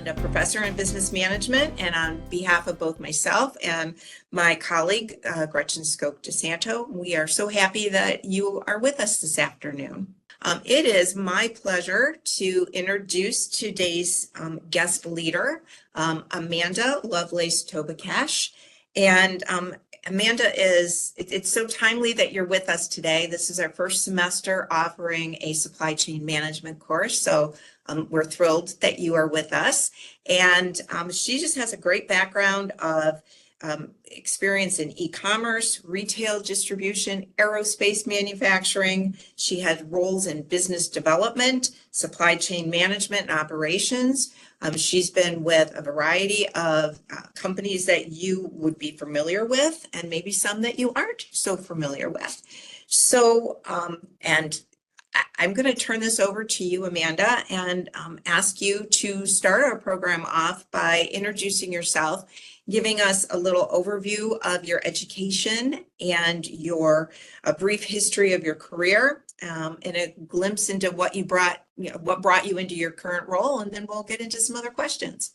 a professor in business management, and on behalf of both myself and my colleague, Gretchen Skoke DeSanto, we are so happy that you are with us this afternoon. It is my pleasure to introduce today's guest leader, Amanda Lovelace Tobicash. And Amanda it's so timely that you're with us today. This is our first semester offering a supply chain management course. So we're thrilled that you are with us. And she just has a great background of experience in e-commerce, retail distribution, aerospace manufacturing. She had roles in business development, supply chain management, and operations. She's been with a variety of companies that you would be familiar with, and maybe some that you aren't so familiar with. So, and I'm going to turn this over to you, Amanda, and ask you to start our program off by introducing yourself, giving us a little overview of your education and a brief history of your career, and a glimpse into what brought you into your current role, and then we'll get into some other questions.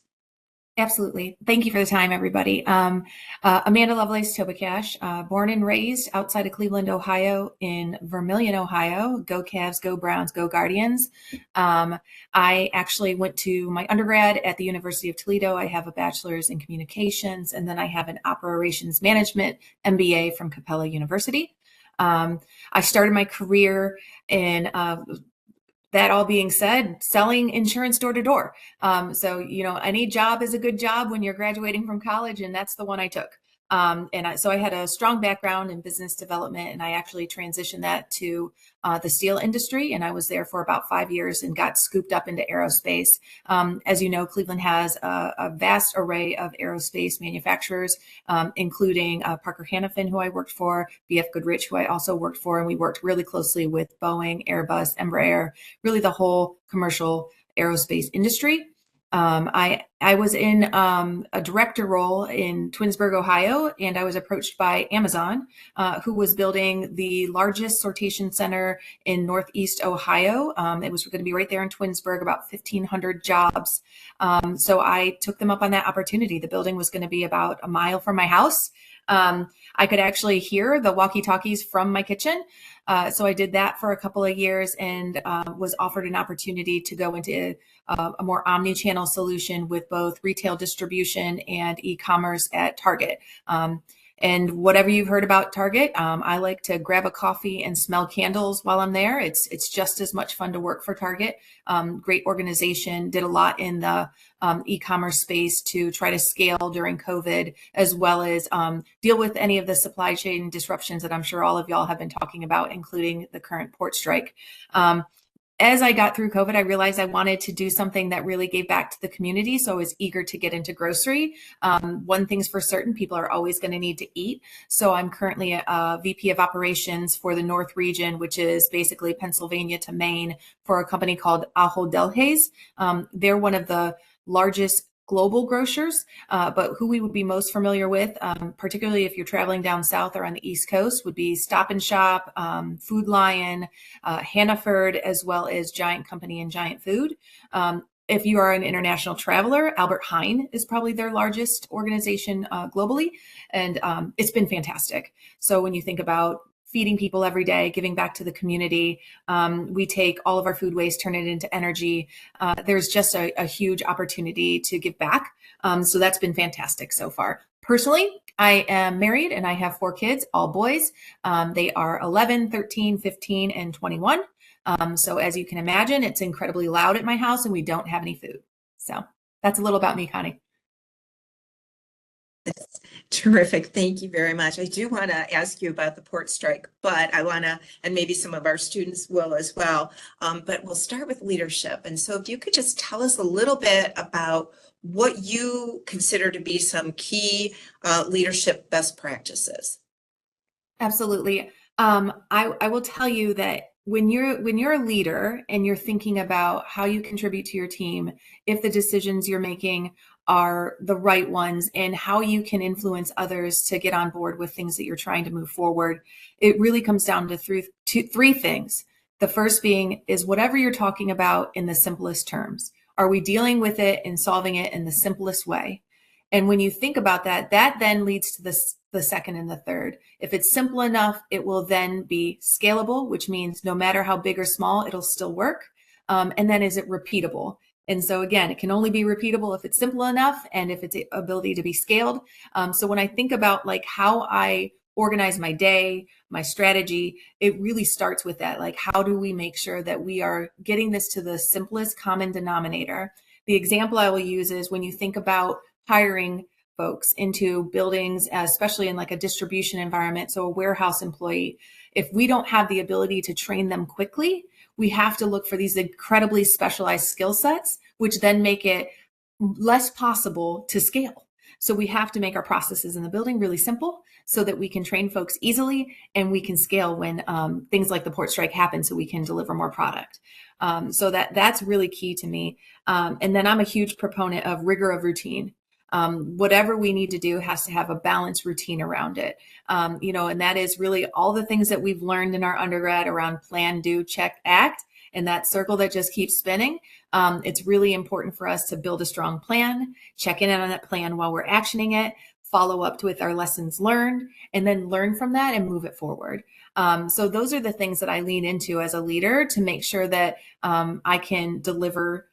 Absolutely. Thank you for the time, everybody. Amanda Lovelace Tobicash, born and raised outside of Cleveland, Ohio, in Vermilion, Ohio. Go Cavs, go Browns, go Guardians. I actually went to my undergrad at the University of Toledo. I have a bachelor's in communications, and then I have an operations management MBA from Capella University. I started my career in that all being said, selling insurance door to door. So, any job is a good job when you're graduating from college, and that's the one I took. So I had a strong background in business development, and I actually transitioned that to the steel industry. And I was there for about 5 years and got scooped up into aerospace. As you know, Cleveland has a vast array of aerospace manufacturers, including Parker Hannifin, who I worked for, BF Goodrich, who I also worked for. And we worked really closely with Boeing, Airbus, Embraer, really the whole commercial aerospace industry. I was in a director role in Twinsburg, Ohio, and I was approached by Amazon, who was building the largest sortation center in Northeast Ohio. It was going to be right there in Twinsburg, about 1,500 jobs. So I took them up on that opportunity. The building was going to be about a mile from my house. I could actually hear the walkie-talkies from my kitchen. So I did that for a couple of years and was offered an opportunity to go into a more omni-channel solution with both retail distribution and e-commerce at Target. And whatever you've heard about Target, I like to grab a coffee and smell candles while I'm there. It's just as much fun to work for Target. Great organization, did a lot in the e-commerce space to try to scale during COVID, as well as deal with any of the supply chain disruptions that I'm sure all of y'all have been talking about, including the current port strike. As I got through COVID, I realized I wanted to do something that really gave back to the community. So I was eager to get into grocery. One thing's for certain, people are always going to need to eat. So I'm currently a VP of operations for the North region, which is basically Pennsylvania to Maine, for a company called Ahold Delhaize. They're one of the largest global grocers, but who we would be most familiar with, particularly if you're traveling down south or on the East Coast, would be Stop and Shop, Food Lion, Hannaford, as well as Giant Company and Giant Food. If you are an international traveler, Albert Heijn is probably their largest organization globally, and it's been fantastic. So when you think about feeding people every day, giving back to the community. We take all of our food waste, turn it into energy. There's just a huge opportunity to give back. So that's been fantastic so far. Personally, I am married and I have 4 kids, all boys. They are 11, 13, 15, and 21. So as you can imagine, it's incredibly loud at my house and we don't have any food. So that's a little about me, Connie. That's terrific. Thank you very much. I do want to ask you about the port strike, but I want to, and maybe some of our students will as well, but we'll start with leadership. And so if you could just tell us a little bit about what you consider to be some key leadership best practices. Absolutely. I will tell you that when you're a leader and you're thinking about how you contribute to your team, if the decisions you're making are the right ones and how you can influence others to get on board with things that you're trying to move forward, it really comes down to three things. The first being is whatever you're talking about in the simplest terms. Are we dealing with it and solving it in the simplest way? And when you think about that, that then leads to the second and the third. If it's simple enough, it will then be scalable, which means no matter how big or small, it'll still work. And then is it repeatable? And so again, it can only be repeatable if it's simple enough and if it's ability to be scaled. So when I think about like how I organize my day, my strategy, it really starts with that. Like, how do we make sure that we are getting this to the simplest common denominator? The example I will use is when you think about hiring folks into buildings, especially in like a distribution environment, so a warehouse employee, if we don't have the ability to train them quickly, we have to look for these incredibly specialized skill sets, which then make it less possible to scale. So we have to make our processes in the building really simple so that we can train folks easily and we can scale when things like the port strike happen, so we can deliver more product. So that's really key to me. And then I'm a huge proponent of rigor of routine. Whatever we need to do has to have a balanced routine around it. And that is really all the things that we've learned in our undergrad around plan, do, check, act, and that circle that just keeps spinning. It's really important for us to build a strong plan, check in on that plan while we're actioning it, follow up with our lessons learned, and then learn from that and move it forward. So those are the things that I lean into as a leader to make sure that I can deliver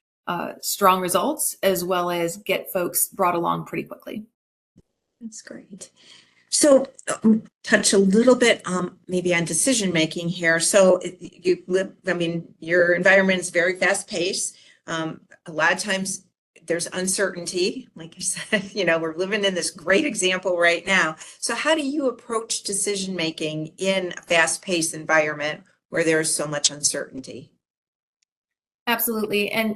strong results as well as get folks brought along pretty quickly. That's great. So touch a little bit maybe on decision making here. So your environment is very fast paced. A lot of times there's uncertainty. Like you said, we're living in this great example right now. So how do you approach decision making in a fast paced environment where there's so much uncertainty? Absolutely. And,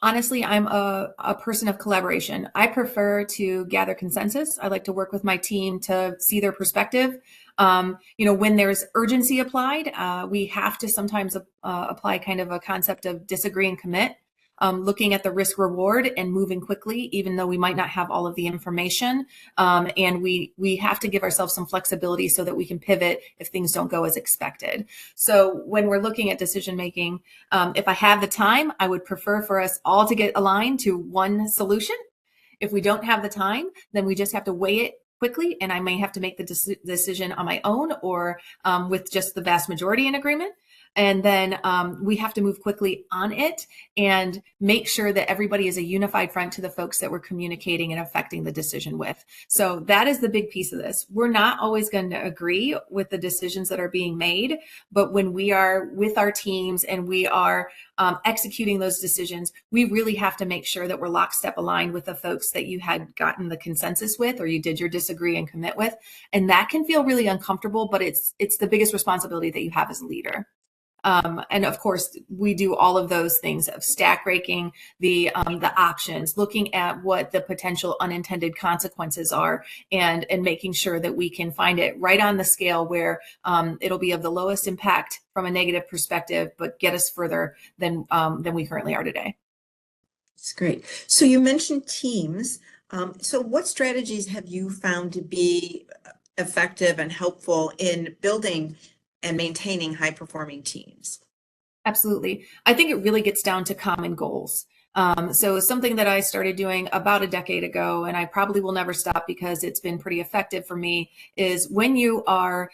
honestly, I'm a person of collaboration. I prefer to gather consensus. I like to work with my team to see their perspective. When there's urgency applied, we have to sometimes apply kind of a concept of disagree and commit. Looking at the risk reward and moving quickly, even though we might not have all of the information. And we have to give ourselves some flexibility so that we can pivot if things don't go as expected. So when we're looking at decision making, if I have the time, I would prefer for us all to get aligned to one solution. If we don't have the time, then we just have to weigh it quickly, and I may have to make the decision on my own or with just the vast majority in agreement. And then we have to move quickly on it and make sure that everybody is a unified front to the folks that we're communicating and affecting the decision with. So that is the big piece of this. We're not always going to agree with the decisions that are being made, but when we are with our teams and we are executing those decisions, we really have to make sure that we're lockstep aligned with the folks that you had gotten the consensus with or you did your disagree and commit with. And that can feel really uncomfortable, but it's the biggest responsibility that you have as a leader. And of course, we do all of those things of stack ranking the options, looking at what the potential unintended consequences are, and making sure that we can find it right on the scale where it'll be of the lowest impact from a negative perspective, but get us further than we currently are today. That's great. So you mentioned teams. So what strategies have you found to be effective and helpful in building and maintaining high-performing teams? Absolutely. I think it really gets down to common goals. So something that I started doing about a decade ago, and I probably will never stop because it's been pretty effective for me, is when you are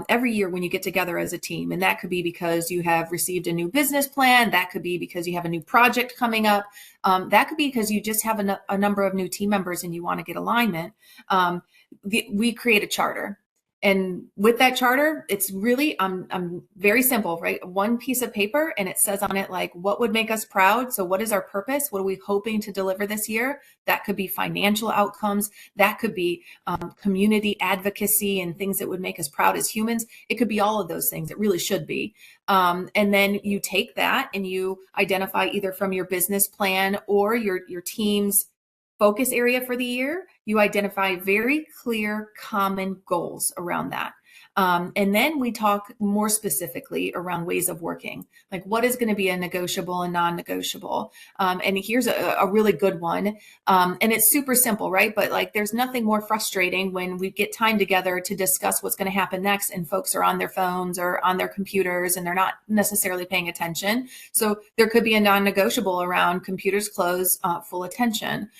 every year when you get together as a team, and that could be because you have received a new business plan, that could be because you have a new project coming up, that could be because you just have a number of new team members and you want to get alignment. We create a charter. And with that charter, it's really, I'm very simple, right? One piece of paper, and it says on it, like, what would make us proud? So what is our purpose? What are we hoping to deliver this year? That could be financial outcomes. That could be community advocacy and things that would make us proud as humans. It could be all of those things. It really should be. And then you take that and you identify either from your business plan or your team's focus area for the year, you identify very clear common goals around that. And then we talk more specifically around ways of working, like what is going to be a negotiable and non-negotiable. And here's a really good one. And it's super simple, right? But like, there's nothing more frustrating when we get time together to discuss what's going to happen next and folks are on their phones or on their computers and they're not necessarily paying attention. So there could be a non-negotiable around computers close, full attention,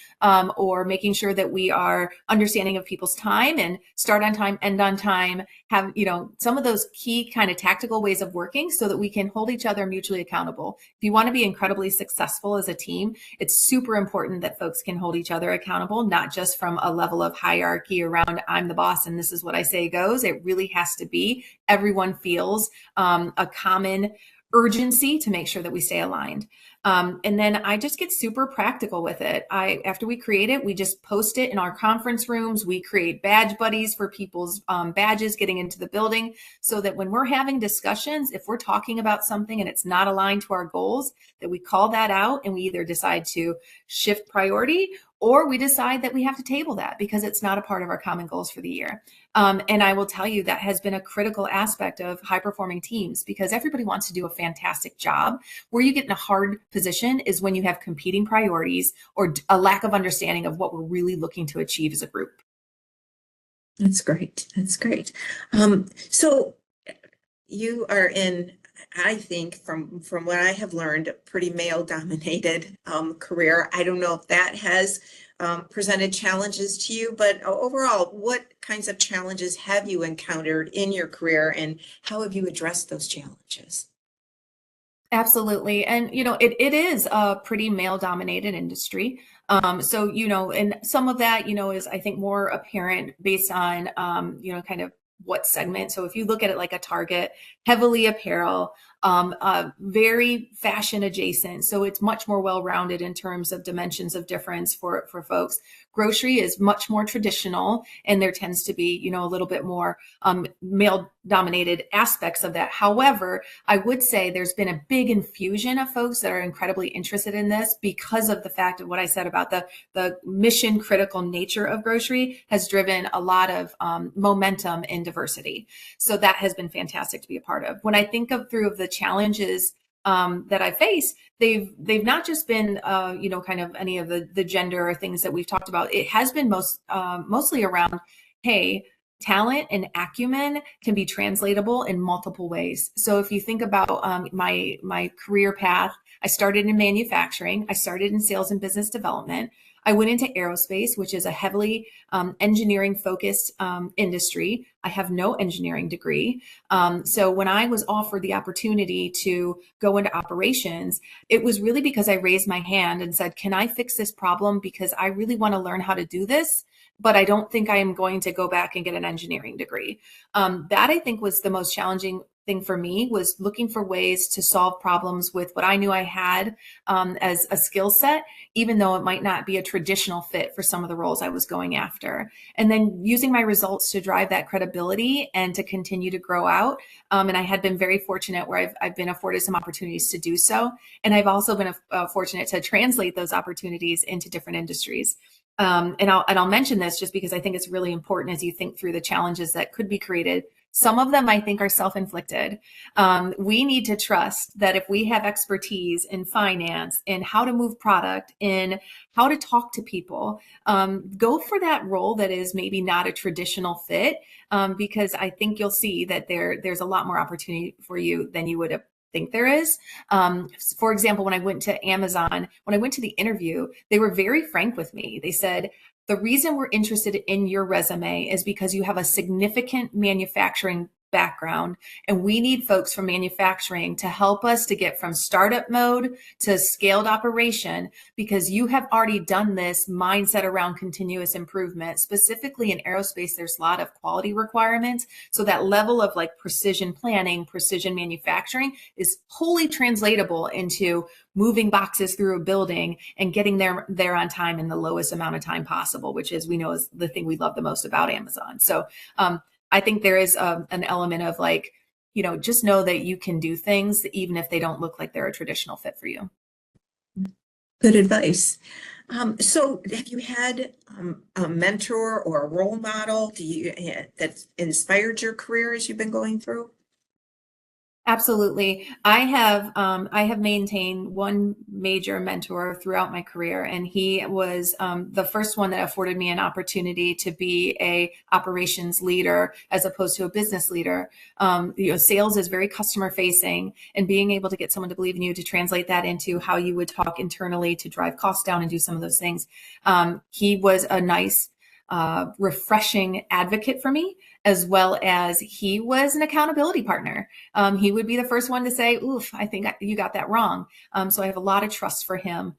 or making sure that we are understanding of people's time and start on time, end on time, have, some of those key kind of tactical ways of working so that we can hold each other mutually accountable. If you want to be incredibly successful as a team, it's super important that folks can hold each other accountable, not just from a level of hierarchy around I'm the boss and this is what I say goes. It really has to be everyone feels a common urgency to make sure that we stay aligned. And then I just get super practical with it. After we create it, we just post it in our conference rooms. We create badge buddies for people's badges getting into the building so that when we're having discussions, if we're talking about something and it's not aligned to our goals, that we call that out and we either decide to shift priority or we decide that we have to table that because it's not a part of our common goals for the year. And I will tell you that has been a critical aspect of high performing teams because everybody wants to do a fantastic job. Where you get in a hard position is when you have competing priorities or a lack of understanding of what we're really looking to achieve as a group. That's great. That's great. So you are in, I think from what I have learned, a pretty male dominated career. I don't know if that has presented challenges to you, but overall, what kinds of challenges have you encountered in your career and how have you addressed those challenges? Absolutely. And, it is a pretty male dominated industry. So, and some of that, is I think more apparent based on, kind of what segment. So if you look at it like a Target, heavily apparel, very fashion adjacent. So it's much more well-rounded in terms of dimensions of difference for folks. Grocery is much more traditional and there tends to be, a little bit more male dominated aspects of that. However, I would say there's been a big infusion of folks that are incredibly interested in this because of the fact of what I said about the mission critical nature of grocery has driven a lot of momentum in diversity. So that has been fantastic to be a part of. When I think of the challenges that I face, they've not just been, kind of any of the gender or things that we've talked about. It has been mostly around, hey, talent and acumen can be translatable in multiple ways. So if you think about my career path, I started in manufacturing. I started in sales and business development. I went into aerospace, which is a heavily engineering focused industry. I have no engineering degree. So when I was offered the opportunity to go into operations, it was really because I raised my hand and said, can I fix this problem? Because I really want to learn how to do this, but I don't think I am going to go back and get an engineering degree. That I think was the most challenging thing for me, was looking for ways to solve problems with what I knew I had as a skill set, even though it might not be a traditional fit for some of the roles I was going after. And then using my results to drive that credibility and to continue to grow out. And I had been very fortunate where I've been afforded some opportunities to do so. And I've also been fortunate to translate those opportunities into different industries. And I'll mention this just because I think it's really important as you think through the challenges that could be created. Some of them I think are self-inflicted. We need to trust that if we have expertise in finance, in how to move product, in how to talk to people, go for that role that is maybe not a traditional fit, because I think you'll see that there's a lot more opportunity for you than you would have think there is. For example, when I went to Amazon, when I went to the interview, they were very frank with me. They said, the reason we're interested in your resume is because you have a significant manufacturing background, and we need folks from manufacturing to help us to get from startup mode to scaled operation, because you have already done this mindset around continuous improvement. Specifically in aerospace, there's a lot of quality requirements. So that level of like precision planning, precision manufacturing is wholly translatable into moving boxes through a building and getting there on time in the lowest amount of time possible, which is, we know, is the thing we love the most about Amazon. So I think there is an element of like, just know that you can do things even if they don't look like they're a traditional fit for you. Good advice. So have you had a mentor or a role model that inspired your career as you've been going through? Absolutely. I have maintained one major mentor throughout my career, and he was the first one that afforded me an opportunity to be a operations leader as opposed to a business leader. Sales is very customer facing, and being able to get someone to believe in you to translate that into how you would talk internally to drive costs down and do some of those things. He was a nice, refreshing advocate for me, as well as he was an accountability partner. He would be the first one to say, "Oof, I think you got that wrong." So I have a lot of trust for him.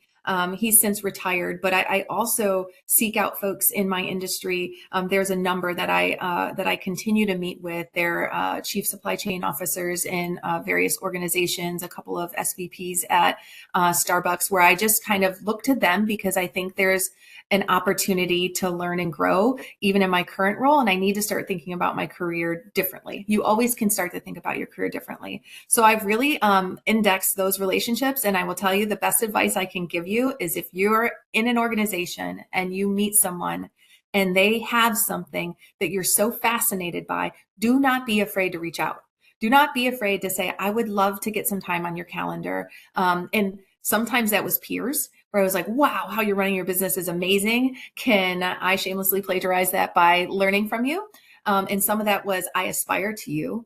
He's since retired, but I also seek out folks in my industry. There's a number that I continue to meet with. They're chief supply chain officers in various organizations, a couple of SVPs at Starbucks, where I just kind of look to them because I think there's an opportunity to learn and grow even in my current role. And I need to start thinking about my career differently. You always can start to think about your career differently. So I've really indexed those relationships. And I will tell you the best advice I can give you is if you're in an organization and you meet someone and they have something that you're so fascinated by, do not be afraid to reach out. Do not be afraid to say, I would love to get some time on your calendar. And sometimes that was peers where I was like, wow, how you're running your business is amazing. Can I shamelessly plagiarize that by learning from you? And some of that was, I aspire to you.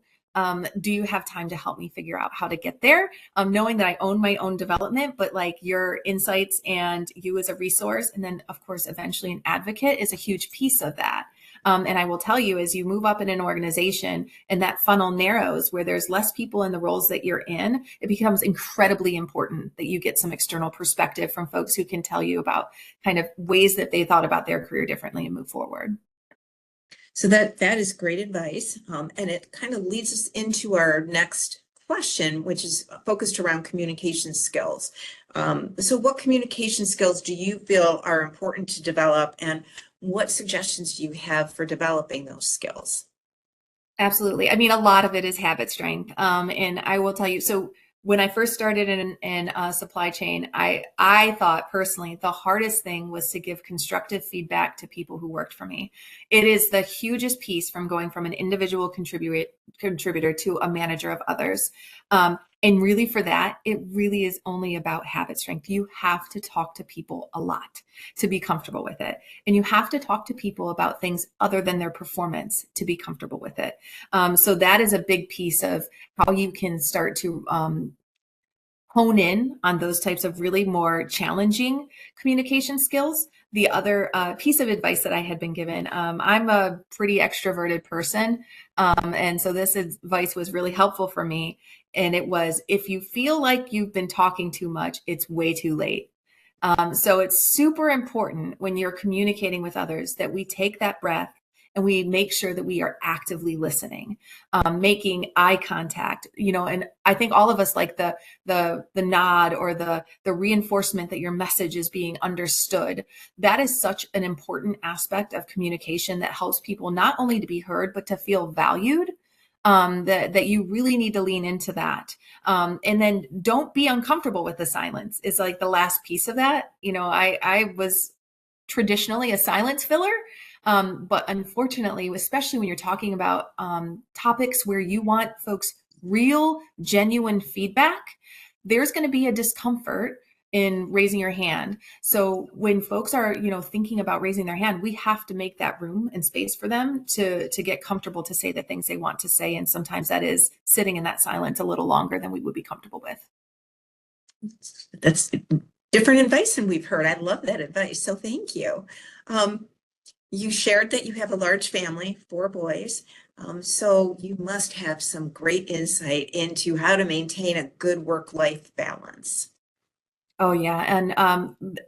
Do you have time to help me figure out how to get there? Knowing that I own my own development, but like your insights and you as a resource, and then of course, eventually an advocate is a huge piece of that. And I will tell you, as you move up in an organization and that funnel narrows where there's less people in the roles that you're in, it becomes incredibly important that you get some external perspective from folks who can tell you about kind of ways that they thought about their career differently and move forward. So that is great advice. And it kind of leads us into our next question, which is focused around communication skills. So what communication skills do you feel are important to develop, and what suggestions do you have for developing those skills? Absolutely. I mean, a lot of it is habit strength. And I will tell you, so when I first started in supply chain, I thought personally the hardest thing was to give constructive feedback to people who worked for me. It is the hugest piece from going from an individual contributor to a manager of others. And really for that, it really is only about habit strength. You have to talk to people a lot to be comfortable with it. And you have to talk to people about things other than their performance to be comfortable with it. So that is a big piece of how you can start to hone in on those types of really more challenging communication skills. The other piece of advice that I had been given, I'm a pretty extroverted person. And so this advice was really helpful for me. And it was, if you feel like you've been talking too much, it's way too late. So it's super important when you're communicating with others that we take that breath and we make sure that we are actively listening, making eye contact, and I think all of us like the nod or the reinforcement that your message is being understood. That is such an important aspect of communication that helps people not only to be heard, but to feel valued. That you really need to lean into that. And then don't be uncomfortable with the silence is like the last piece of that. I was traditionally a silence filler. But unfortunately, especially when you're talking about topics where you want folks real, genuine feedback, there's going to be a discomfort in raising your hand. So when folks are, thinking about raising their hand, we have to make that room and space for them to get comfortable to say the things they want to say. And sometimes that is sitting in that silence a little longer than we would be comfortable with. That's different advice than we've heard. I love that advice. So thank you. You shared that you have a large family, 4 boys. So you must have some great insight into how to maintain a good work-life balance. Oh yeah, and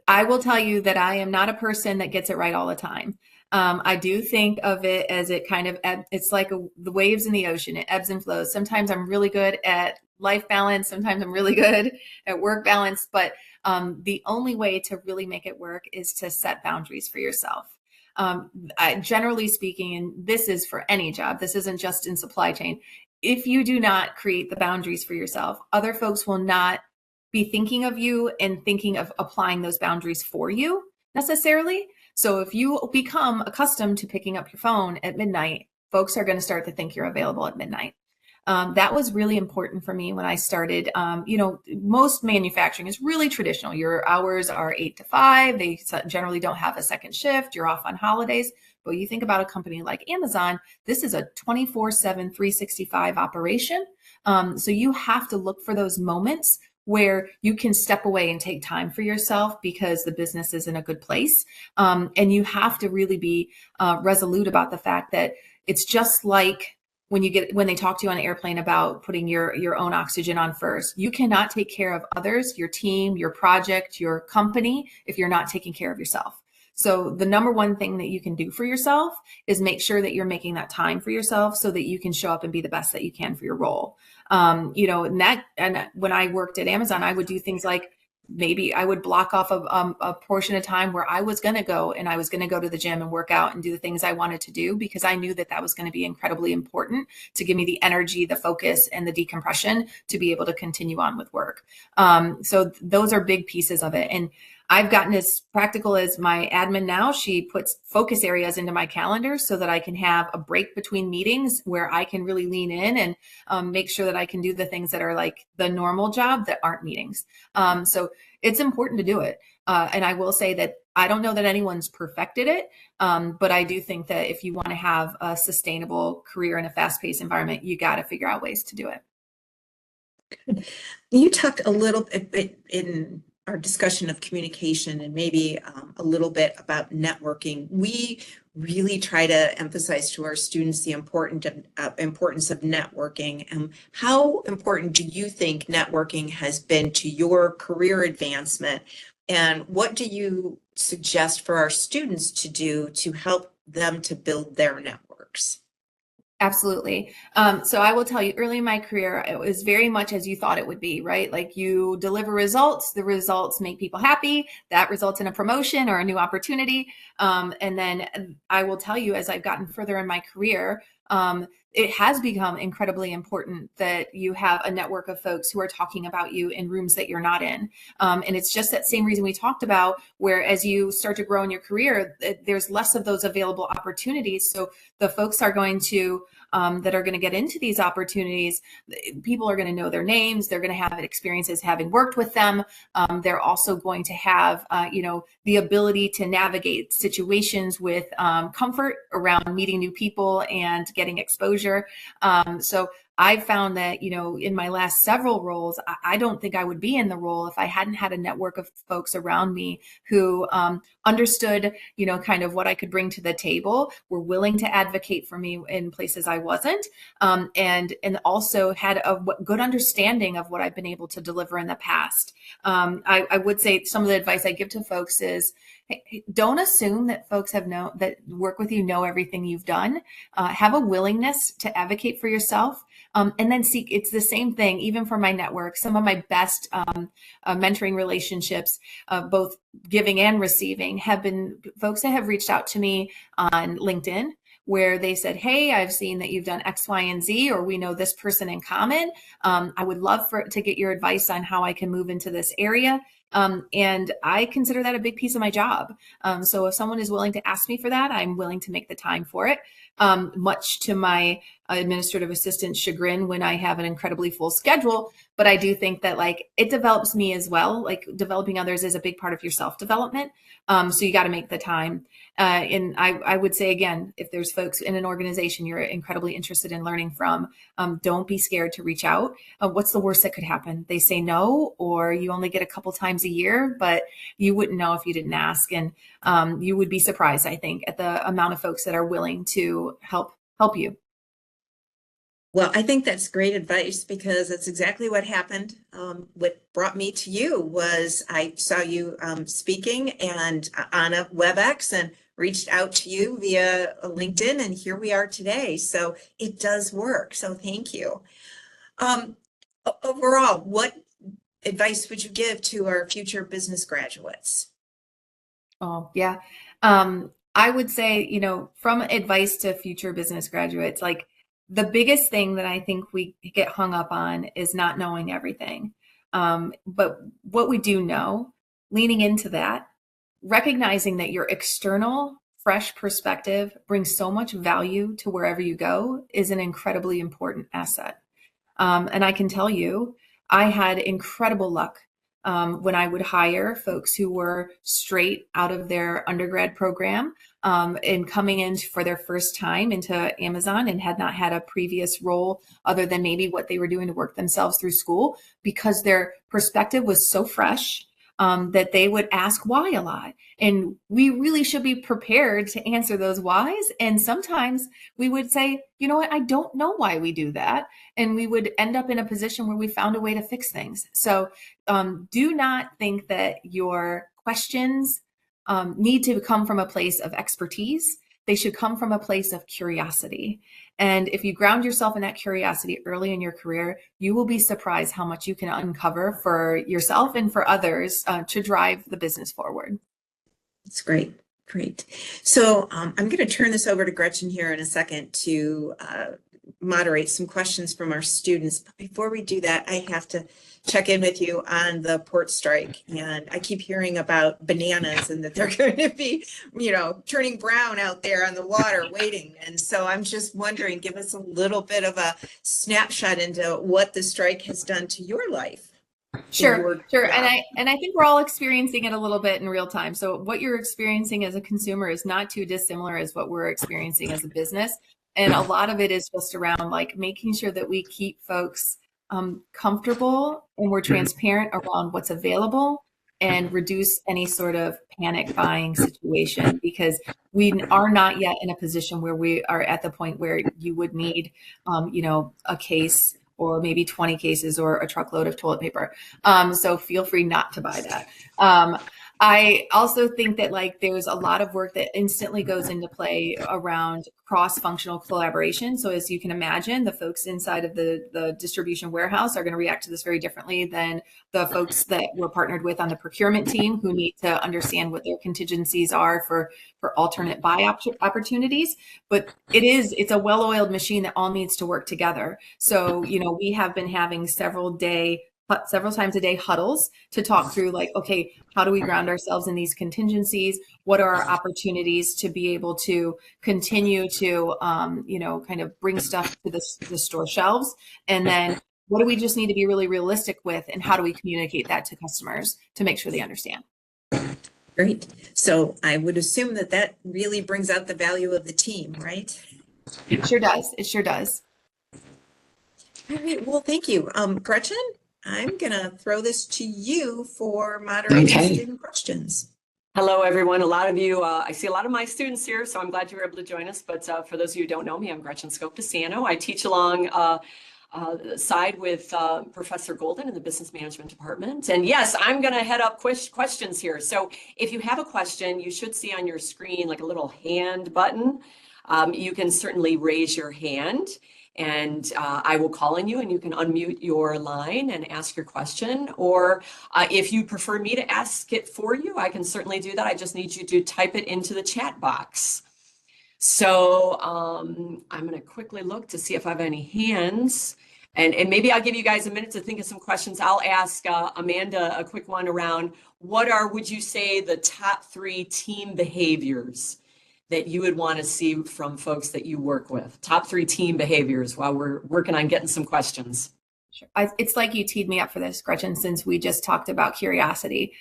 I will tell you that I am not a person that gets it right all the time. I do think of it as it kind of it's like the waves in the ocean. It ebbs and flows. Sometimes I'm really good at life balance. Sometimes I'm really good at work balance. But the only way to really make it work is to set boundaries for yourself. Generally speaking, and this is for any job, this isn't just in supply chain. If you do not create the boundaries for yourself, other folks will not be thinking of you and thinking of applying those boundaries for you necessarily. So if you become accustomed to picking up your phone at midnight, folks are going to start to think you're available at midnight. That was really important for me when I started. Most manufacturing is really traditional. Your hours are 8 to 5. They generally don't have a second shift. You're off on holidays. But you think about a company like Amazon, this is a 24/7, 365 operation. So you have to look for those moments where you can step away and take time for yourself because the business is in a good place. And you have to really be resolute about the fact that it's just like when they talk to you on an airplane about putting your own oxygen on first. You cannot take care of others, your team, your project, your company, if you're not taking care of yourself. So the number one thing that you can do for yourself is make sure that you're making that time for yourself so that you can show up and be the best that you can for your role. And when I worked at Amazon, I would do things like maybe I would block off a portion of time where I was going to go to the gym and work out and do the things I wanted to do, because I knew that that was going to be incredibly important to give me the energy, the focus, and the decompression to be able to continue on with work. So those are big pieces of it. And I've gotten as practical as my admin now. She puts focus areas into my calendar so that I can have a break between meetings where I can really lean in and make sure that I can do the things that are like the normal job that aren't meetings. So it's important to do it. And I will say that I don't know that anyone's perfected it, but I do think that if you want to have a sustainable career in a fast-paced environment, you got to figure out ways to do it. You talked a little bit in our discussion of communication and maybe a little bit about networking. We really try to emphasize to our students the importance of networking. How important do you think networking has been to your career advancement? And what do you suggest for our students to do to help them to build their networks? Absolutely. So I will tell you, early in my career, it was very much as you thought it would be, right? Like you deliver results, the results make people happy, that results in a promotion or a new opportunity. And then I will tell you, as I've gotten further in my career, it has become incredibly important that you have a network of folks who are talking about you in rooms that you're not in. And it's just that same reason we talked about, where as you start to grow in your career, there's less of those available opportunities. So the folks are going to that are going to get into these opportunities, people are going to know their names. They're going to have experiences having worked with them. They're also going to have, the ability to navigate situations with comfort around meeting new people and getting exposure. So I've found that, in my last several roles, I don't think I would be in the role if I hadn't had a network of folks around me who understood, kind of what I could bring to the table, were willing to advocate for me in places I wasn't, and also had a good understanding of what I've been able to deliver in the past. I would say some of the advice I give to folks is, hey, don't assume that folks that work with you know everything you've done. Have a willingness to advocate for yourself. And then seek, it's the same thing, even for my network. Some of my best mentoring relationships, both giving and receiving, have been folks that have reached out to me on LinkedIn, where they said, hey, I've seen that you've done X, Y, and Z, or we know this person in common. I would love to get your advice on how I can move into this area. And I consider that a big piece of my job. So if someone is willing to ask me for that, I'm willing to make the time for it. Much to my administrative assistant's chagrin when I have an incredibly full schedule. But I do think that it develops me as well. Like developing others is a big part of your self-development. So you got to make the time. And I would say, again, if there's folks in an organization you're incredibly interested in learning from, don't be scared to reach out. What's the worst that could happen? They say no, or you only get a couple times a year, but you wouldn't know if you didn't ask. And you would be surprised, I think, at the amount of folks that are willing to help you. Well, I think that's great advice, because that's exactly what happened. What brought me to you was I saw you speaking and on a WebEx and reached out to you via LinkedIn, and here we are today. So it does work. So thank you. Overall, what advice would you give to our future business graduates? Oh, yeah. I would say, from advice to future business graduates, the biggest thing that I think we get hung up on is not knowing everything. But what we do know, leaning into that, recognizing that your external, fresh perspective brings so much value to wherever you go is an incredibly important asset. And I can tell you, I had incredible luck when I would hire folks who were straight out of their undergrad program and coming in for their first time into Amazon and had not had a previous role other than maybe what they were doing to work themselves through school, because their perspective was so fresh that they would ask why a lot. And we really should be prepared to answer those whys. And sometimes we would say, you know what, I don't know why we do that. And we would end up in a position where we found a way to fix things. So do not think that your questions need to come from a place of expertise. They should come from a place of curiosity. And if you ground yourself in that curiosity early in your career, you will be surprised how much you can uncover for yourself and for others to drive the business forward. That's great. Great. So I'm going to turn this over to Gretchen here in a second to moderate some questions from our students. But before we do that, I have to check in with you on the port strike. And I keep hearing about bananas and that they're going to be, turning brown out there on the water waiting. And so I'm just wondering, give us a little bit of a snapshot into what the strike has done to your life. Sure. And I think we're all experiencing it a little bit in real time. So what you're experiencing as a consumer is not too dissimilar as what we're experiencing as a business. And a lot of it is just around like making sure that we keep folks comfortable and we're transparent around what's available and reduce any sort of panic buying situation, because we are not yet in a position where we are at the point where you would need, a case or maybe 20 cases or a truckload of toilet paper. So feel free not to buy that. I also think that there's a lot of work that instantly goes into play around cross-functional collaboration. So as you can imagine, the folks inside of the distribution warehouse are going to react to this very differently than the folks that we're partnered with on the procurement team, who need to understand what their contingencies are for alternate buy opportunities. But it's a well-oiled machine that all needs to work together. So, we have been having several times a day huddles to talk through okay, how do we ground ourselves in these contingencies? What are our opportunities to be able to continue to, kind of bring stuff to the store shelves? And then what do we just need to be really realistic with? And how do we communicate that to customers to make sure they understand? Great. So I would assume that really brings out the value of the team, right? It sure does. It sure does. All right. Well, thank you. Gretchen, I'm going to throw this to you for moderating student questions. Hello, everyone. A lot of you, I see a lot of my students here, so I'm glad you were able to join us. But for those of you who don't know me, I'm Gretchen Skoke DeSanto. I teach along side with Professor Golden in the Business Management Department. And yes, I'm going to head up questions here. So if you have a question, you should see on your screen like a little hand button. You can certainly raise your hand, and I will call on you and you can unmute your line and ask your question. Or if you prefer me to ask it for you, I can certainly do that. I just need you to type it into the chat box. So I'm going to quickly look to see if I have any hands. And maybe I'll give you guys a minute to think of some questions. I'll ask Amanda a quick one around would you say, the top 3 team behaviors that you would want to see from folks that you work with? Top 3 team behaviors while we're working on getting some questions. Sure. It's like you teed me up for this, Gretchen, since we just talked about curiosity.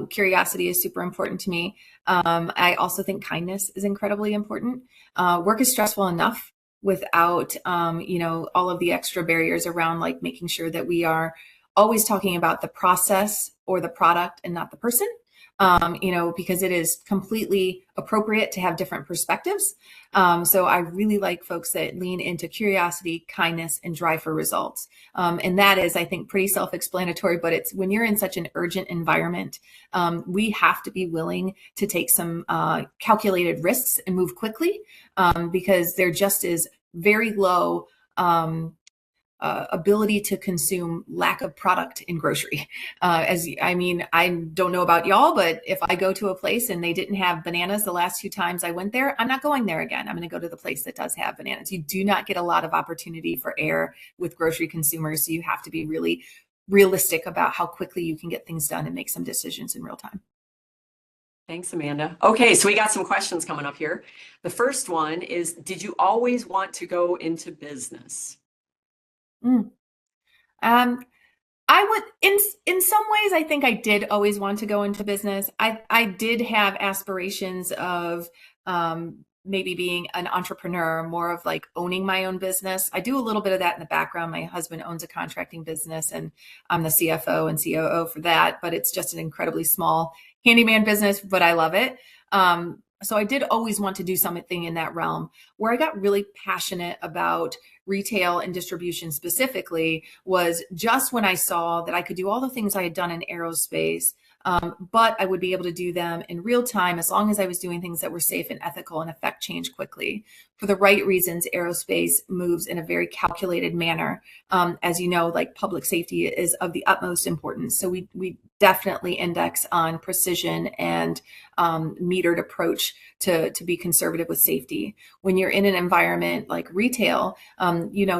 Curiosity is super important to me. I also think kindness is incredibly important. Work is stressful enough without, all of the extra barriers around making sure that we are always talking about the process or the product and not the person. Because it is completely appropriate to have different perspectives. So I really like folks that lean into curiosity, kindness, and drive for results. And that is, I think, pretty self-explanatory, but it's when you're in such an urgent environment, we have to be willing to take some calculated risks and move quickly, because there just is very low ability to consume lack of product in grocery. I don't know about y'all, but if I go to a place and they didn't have bananas the last 2 times I went there, I'm not going there again. I'm going to go to the place that does have bananas. You do not get a lot of opportunity for error with grocery consumers. So you have to be really realistic about how quickly you can get things done and make some decisions in real time. Thanks, Amanda. Okay, so we got some questions coming up here. The first one is, did you always want to go into business? Mm. I would, in some ways, I think I did always want to go into business. I did have aspirations of maybe being an entrepreneur, more of like owning my own business. I do a little bit of that in the background. My husband owns a contracting business, and I'm the CFO and COO for that. But it's just an incredibly small handyman business, but I love it. So I did always want to do something in that realm. Where I got really passionate about retail and distribution specifically was just when I saw that I could do all the things I had done in aerospace, but I would be able to do them in real time as long as I was doing things that were safe and ethical and affect change quickly. For the right reasons, aerospace moves in a very calculated manner. As you know, like public safety is of the utmost importance. So we definitely index on precision and metered approach to be conservative with safety. When you're in an environment like retail,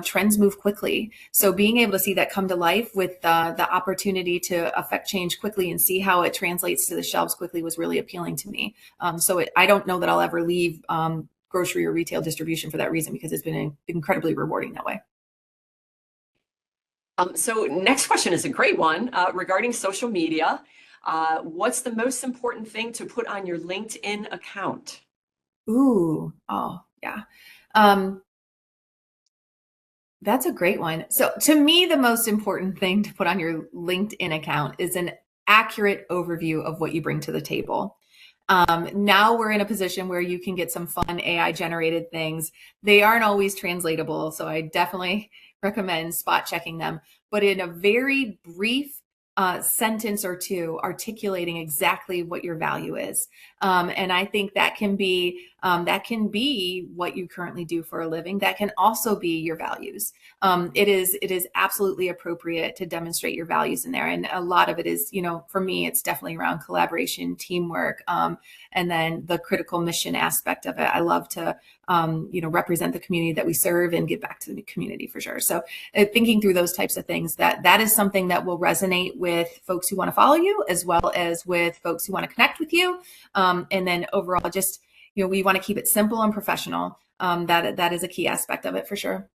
trends move quickly. So being able to see that come to life with the opportunity to affect change quickly and see how it translates to the shelves quickly was really appealing to me. I don't know that I'll ever leave grocery or retail distribution for that reason, because it's been incredibly rewarding that way. So next question is a great one regarding social media. What's the most important thing to put on your LinkedIn account? Ooh, oh yeah. That's a great one. So to me, the most important thing to put on your LinkedIn account is an accurate overview of what you bring to the table. Now we're in a position where you can get some fun AI generated things. They aren't always translatable, so I definitely recommend spot checking them, but in a very brief sentence or two articulating exactly what your value is. And I think that can be what you currently do for a living. That can also be your values. It is absolutely appropriate to demonstrate your values in there. And a lot of it is, for me, it's definitely around collaboration, teamwork, and then the critical mission aspect of it. I love to, represent the community that we serve and give back to the community for sure. So thinking through those types of things, that is something that will resonate with folks who want to follow you, as well as with folks who want to connect with you. And then overall, just, we want to keep it simple and professional. That is a key aspect of it for sure.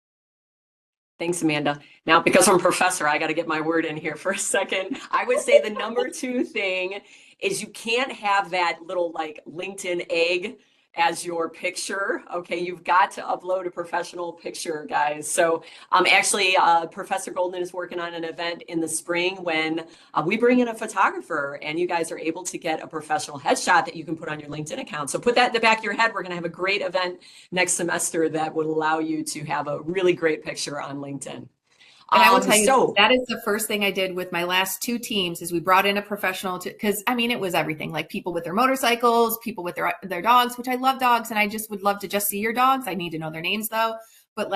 Thanks, Amanda. Now, because I'm a professor, I got to get my word in here for a second. I would say the number two thing is you can't have that little like LinkedIn egg as your picture. Okay, you've got to upload a professional picture, guys. So actually, Professor Golden is working on an event in the spring when we bring in a photographer and you guys are able to get a professional headshot that you can put on your LinkedIn account. So put that in the back of your head. We're going to have a great event next semester that would allow you to have a really great picture on LinkedIn. And I will tell you, that is the first thing I did with my last two teams is we brought in a professional because it was everything, like people with their motorcycles, people with their dogs, which I love dogs. And I just would love to just see your dogs. I need to know their names though. But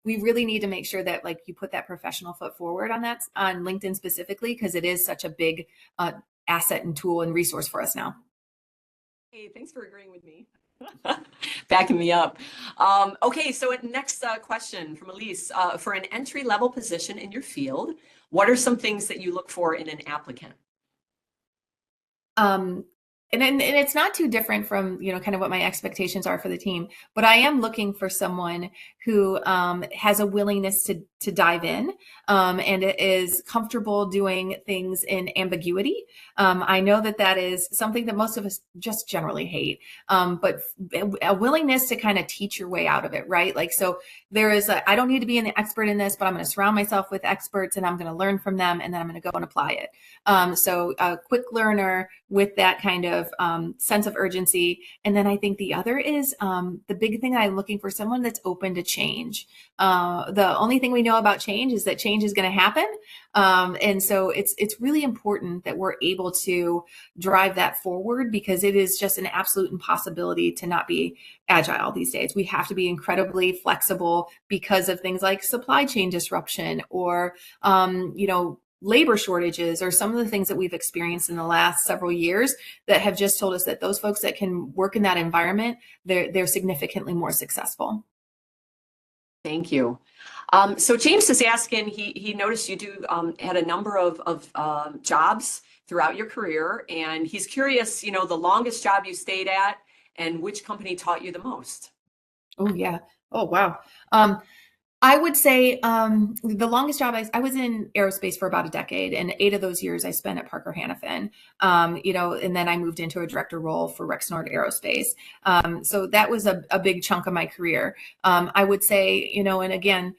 we really need to make sure that you put that professional foot forward on LinkedIn specifically, because it is such a big asset and tool and resource for us now. Hey, thanks for agreeing with me. Backing me up. Okay, so next question from Elise. For an entry-level position in your field, what are some things that you look for in an applicant? And it's not too different from, kind of what my expectations are for the team, but I am looking for someone who has a willingness to dive in and is comfortable doing things in ambiguity. I know that is something that most of us just generally hate, but a willingness to kind of teach your way out of it, right? So there is I don't need to be an expert in this, but I'm going to surround myself with experts and I'm going to learn from them, and then I'm going to go and apply it. So a quick learner with that kind of sense of urgency. And then I think the other is the big thing that I'm looking for, someone that's open to change. The only thing we know about change is that change is going to happen. And so it's really important that we're able to drive that forward, because it is just an absolute impossibility to not be agile these days. We have to be incredibly flexible because of things like supply chain disruption or, labor shortages, or some of the things that we've experienced in the last several years that have just told us that those folks that can work in that environment, they're significantly more successful. Thank you. So James is asking, he noticed you do had a number of jobs throughout your career, and he's curious, the longest job you stayed at and which company taught you the most. Oh yeah. Oh wow. Um, I would say the longest job I was in aerospace for about a decade, and 8 of those years I spent at Parker Hannifin. And then I moved into a director role for Rexnord Aerospace. So that was a big chunk of my career. I would say, and again,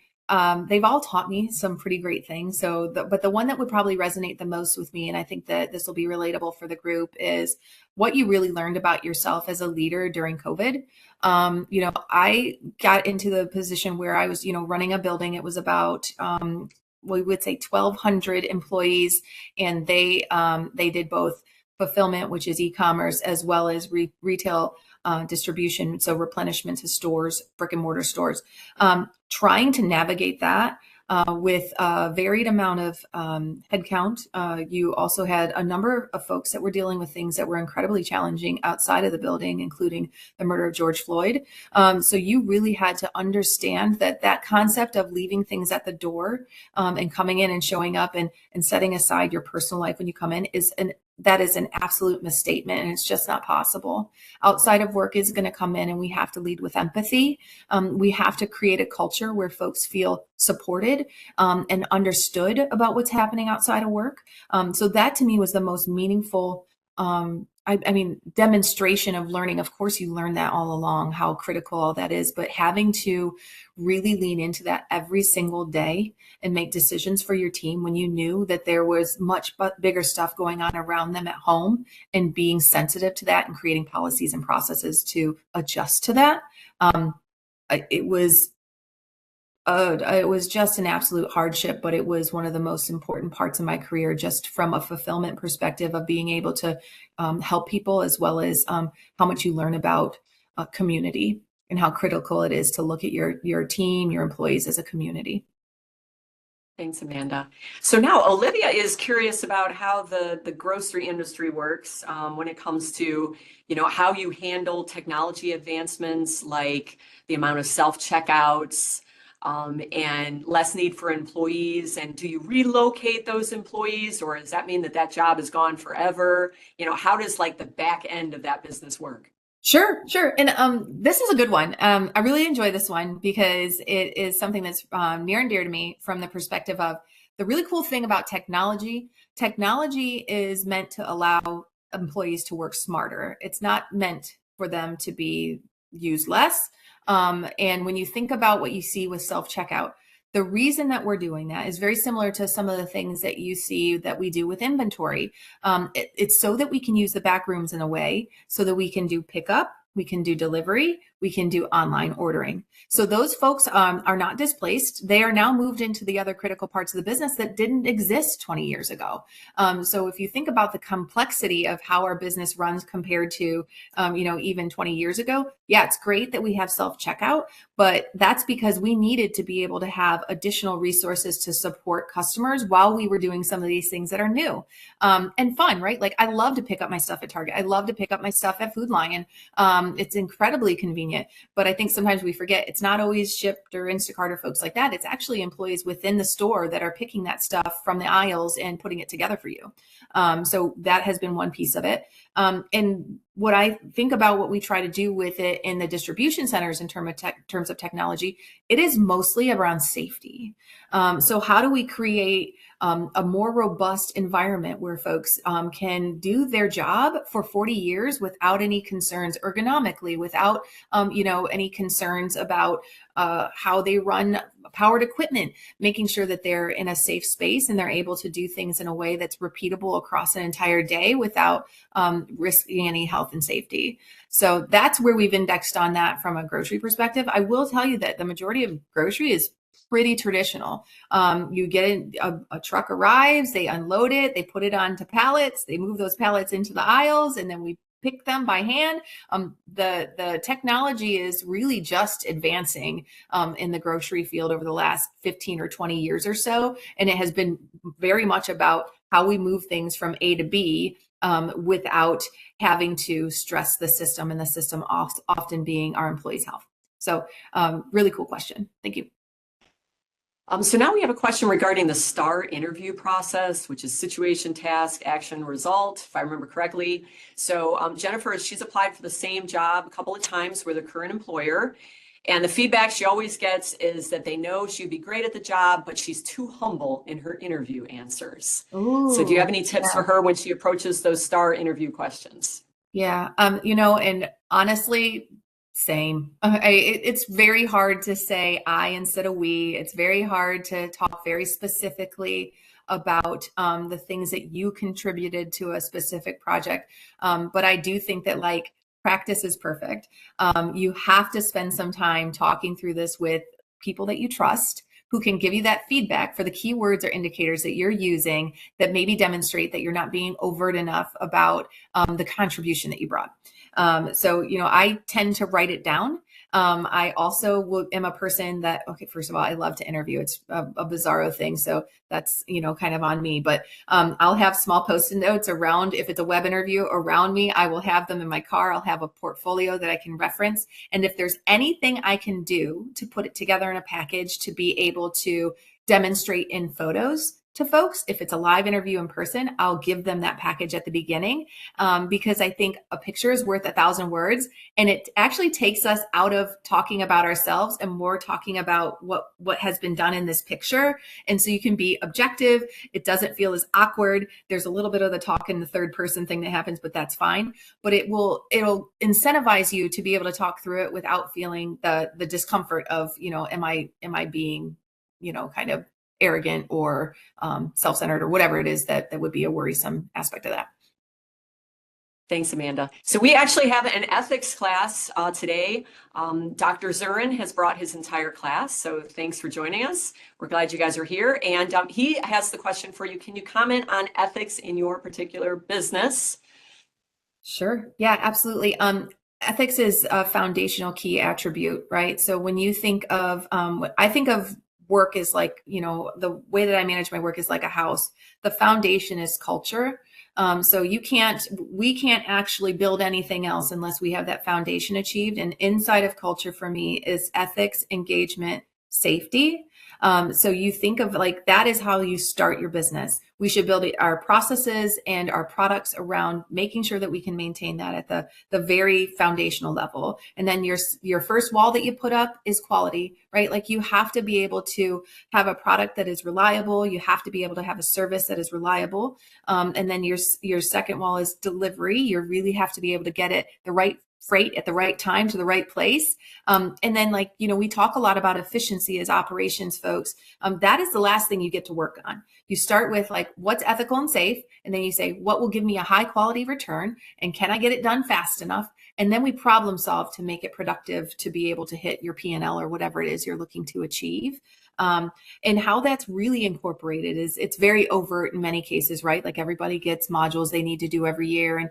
they've all taught me some pretty great things. But the one that would probably resonate the most with me, and I think that this will be relatable for the group, is what you really learned about yourself as a leader during COVID. I got into the position where I was, running a building. It was about, we would say 1,200 employees, and they did both fulfillment, which is e-commerce, as well as retail distribution, so replenishment to stores, brick and mortar stores. Trying to navigate that with a varied amount of headcount. You also had a number of folks that were dealing with things that were incredibly challenging outside of the building, including the murder of George Floyd. So you really had to understand that concept of leaving things at the door and coming in and showing up and setting aside your personal life when you come in that is an absolute misstatement, and it's just not possible. Outside of work is going to come in, and we have to lead with empathy. We have to create a culture where folks feel supported and understood about what's happening outside of work. So that to me was the most meaningful demonstration of learning. Of course, you learn that all along, how critical all that is, but having to really lean into that every single day and make decisions for your team when you knew that there was much bigger stuff going on around them at home, and being sensitive to that and creating policies and processes to adjust to that. It was just an absolute hardship, but it was one of the most important parts of my career, just from a fulfillment perspective of being able to help people, as well as how much you learn about community and how critical it is to look at your team, your employees as a community. Thanks, Amanda. So now Olivia is curious about how the grocery industry works when it comes to, how you handle technology advancements, like the amount of self-checkouts, and less need for employees. And do you relocate those employees, or does that mean that job is gone forever? How does the back end of that business work? Sure. And this is a good one. I really enjoy this one because it is something that's near and dear to me, from the perspective of the really cool thing about technology. Technology is meant to allow employees to work smarter. It's not meant for them to be used less. And when you think about what you see with self-checkout, the reason that we're doing that is very similar to some of the things that you see that we do with inventory. It's so that we can use the back rooms in a way so that we can do pickup, we can do delivery, we can do online ordering. So those folks are not displaced. They are now moved into the other critical parts of the business that didn't exist 20 years ago. So if you think about the complexity of how our business runs compared to, even 20 years ago, yeah, it's great that we have self-checkout, but that's because we needed to be able to have additional resources to support customers while we were doing some of these things that are new and fun, right? Like, I love to pick up my stuff at Target. I love to pick up my stuff at Food Lion. It's incredibly convenient, but I think sometimes we forget it's not always Shipt or Instacart or folks like that. It's actually employees within the store that are picking that stuff from the aisles and putting it together for you. So that has been one piece of it. And what I think about what we try to do with it in the distribution centers in terms of technology, it is mostly around safety. So how do we create a more robust environment where folks can do their job for 40 years without any concerns ergonomically, without any concerns about how they run powered equipment, making sure that they're in a safe space and they're able to do things in a way that's repeatable across an entire day without risking any health and safety. So that's where we've indexed on that from a grocery perspective. I will tell you that the majority of grocery is pretty traditional. You get in, a truck arrives, they unload it, they put it onto pallets, they move those pallets into the aisles, and then we pick them by hand. The technology is really just advancing in the grocery field over the last 15 or 20 years or so. And it has been very much about how we move things from A to B without having to stress the system, and the system often being our employees' health. So really cool question. Thank you. So now we have a question regarding the STAR interview process, which is situation, task, action, result, if I remember correctly. So Jennifer, she's applied for the same job a couple of times with her current employer. And the feedback she always gets is that they know she'd be great at the job, but she's too humble in her interview answers. So do you have any tips for her when she approaches those STAR interview questions? Yeah. And honestly, same. It's very hard to say I instead of we. It's very hard to talk very specifically about the things that you contributed to a specific project. But I do think that like practice is perfect. You have to spend some time talking through this with people that you trust who can give you that feedback for the keywords or indicators that you're using that maybe demonstrate that you're not being overt enough about the contribution that you brought. So, I tend to write it down. I also am a person that, okay, first of all, I love to interview. It's a bizarro thing. So that's, kind of on me, but I'll have small post-it notes around, if it's a web interview around me, I will have them in my car. I'll have a portfolio that I can reference. And if there's anything I can do to put it together in a package to be able to demonstrate in photos to folks, if it's a live interview in person, I'll give them that package at the beginning because I think a picture is worth 1,000 words, and it actually takes us out of talking about ourselves and more talking about what has been done in this picture. And so you can be objective. It doesn't feel as awkward. There's a little bit of the talk in the third person thing that happens, but that's fine. But it'll incentivize you to be able to talk through it without feeling the discomfort of, am I being, kind of arrogant or self-centered or whatever it is that would be a worrisome aspect of that. Thanks, Amanda. So we actually have an ethics class today. Dr. Zurin has brought his entire class, so thanks for joining us. We're glad you guys are here. And he has the question for you. Can you comment on ethics in your particular business? Sure. Yeah, absolutely. Ethics is a foundational key attribute, right? So when you think of, I think of work is like, the way that I manage my work is like a house. The foundation is culture. So we can't actually build anything else unless we have that foundation achieved. And inside of culture for me is ethics, engagement, safety. So you think of like, that is how you start your business. We should build our processes and our products around making sure that we can maintain that at the very foundational level. And then your first wall that you put up is quality, right? Like you have to be able to have a product that is reliable. You have to be able to have a service that is reliable. And then your second wall is delivery. You really have to be able to get it the right freight at the right time to the right place. And then we talk a lot about efficiency as operations folks. That is the last thing you get to work on. You start with like, what's ethical and safe? And then you say, what will give me a high quality return? And can I get it done fast enough? And then we problem solve to make it productive to be able to hit your P&L or whatever it is you're looking to achieve. And how that's really incorporated is it's very overt in many cases, right? Like everybody gets modules they need to do every year.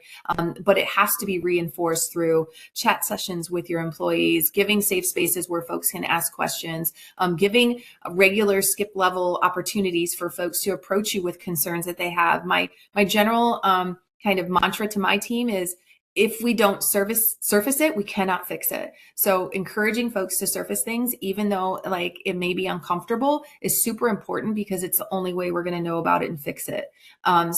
But it has to be reinforced through chat sessions with your employees, giving safe spaces where folks can ask questions, giving regular skip level opportunities for folks to approach you with concerns that they have. My general kind of mantra to my team is, if we don't surface it, we cannot fix it. So encouraging folks to surface things, even though like it may be uncomfortable, is super important because it's the only way we're going to know about it and fix it. And